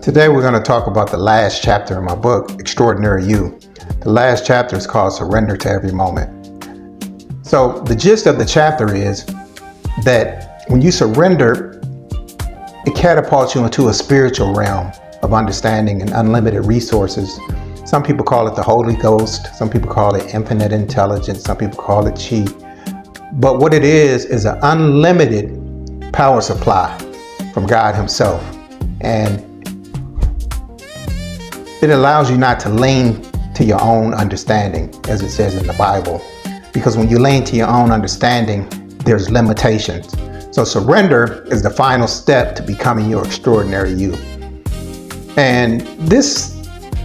Today we're going to talk about the last chapter in my book, Extraordinary You. The last chapter is called Surrender to Every Moment. So the gist of the chapter is that when you surrender, it catapults you into a spiritual realm of understanding and unlimited resources. Some people call it the Holy Ghost. Some people call it infinite intelligence. Some people call it chi. But what it is an unlimited power supply from God Himself. And it allows you not to lean to your own understanding, as it says in the Bible. Because when you lean to your own understanding, there's limitations. So surrender is the final step to becoming your extraordinary you. And this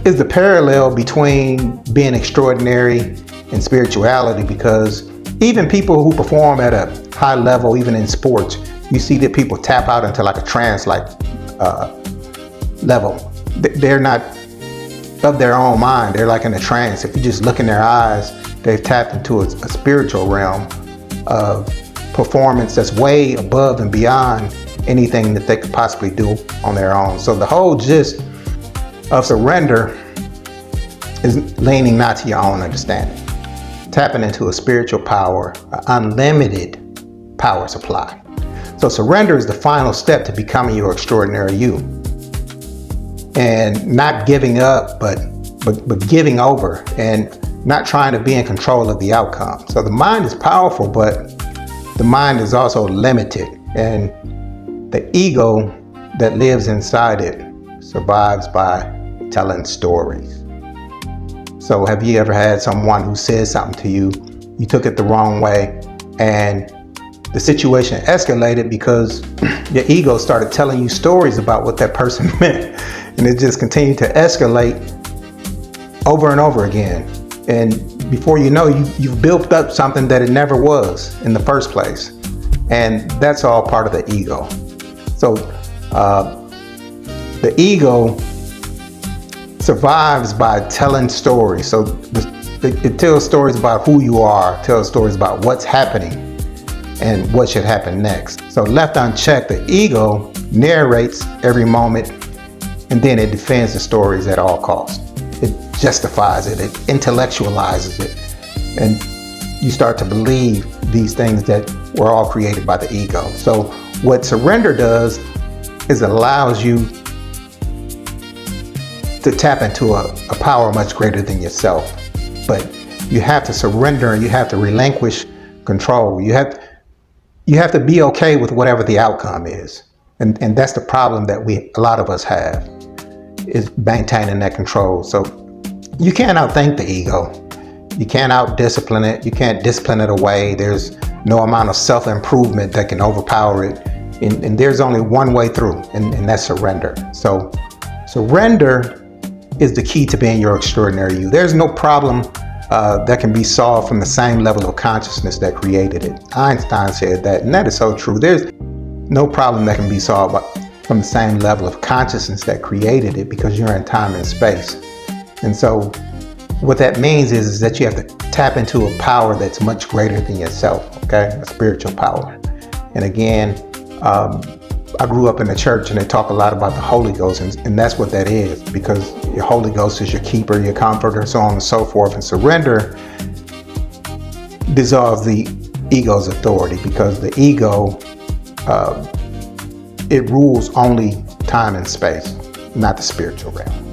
is the parallel between being extraordinary and spirituality, because even people who perform at a high level, even in sports, you see that people tap out into like a trance-like level. They're not of their own mind. They're like in a trance. If you just look in their eyes, they've tapped into a spiritual realm of performance that's way above and beyond anything that they could possibly do on their own. So the whole gist of surrender is leaning not to your own understanding, tapping into a spiritual power, an unlimited power supply. So surrender is the final step to becoming your extraordinary you. And not giving up, but giving over, and not trying to be in control of the outcome. So the mind is powerful, but the mind is also limited, and the ego that lives inside it survives by telling stories. So have you ever had someone who said something to you, you took it the wrong way, and the situation escalated because your ego started telling you stories about what that person meant, and it just continued to escalate over and over again. And before you know, you've built up something that it never was in the first place. And that's all part of the ego. So the ego survives by telling stories. So it tells stories about who you are, tells stories about what's happening and what should happen next. So left unchecked, the ego narrates every moment, and then it defends the stories at all costs. It justifies it, it intellectualizes it, and you start to believe these things that were all created by the ego. So what surrender does is it allows you to tap into a power much greater than yourself. But you have to surrender, and you have to relinquish control. You have to be okay with whatever the outcome is. And that's the problem that a lot of us have, is maintaining that control. So you can't outthink the ego. You can't out-discipline it. You can't discipline it away. There's no amount of self-improvement that can overpower it. And there's only one way through, and that's surrender. So surrender is the key to being your extraordinary you. There's no problem that can be solved from the same level of consciousness that created it. Einstein said that, and that is so true. There's no problem that can be solved from the same level of consciousness that created it, because you're in time and space. And so what that means is that you have to tap into a power that's much greater than yourself, okay? A spiritual power. And again, I grew up in the church, and they talk a lot about the Holy Ghost, and that's what that is, because your Holy Ghost is your keeper, your comforter, so on and so forth. And surrender dissolves the ego's authority, because the ego, it rules only time and space, not the spiritual realm.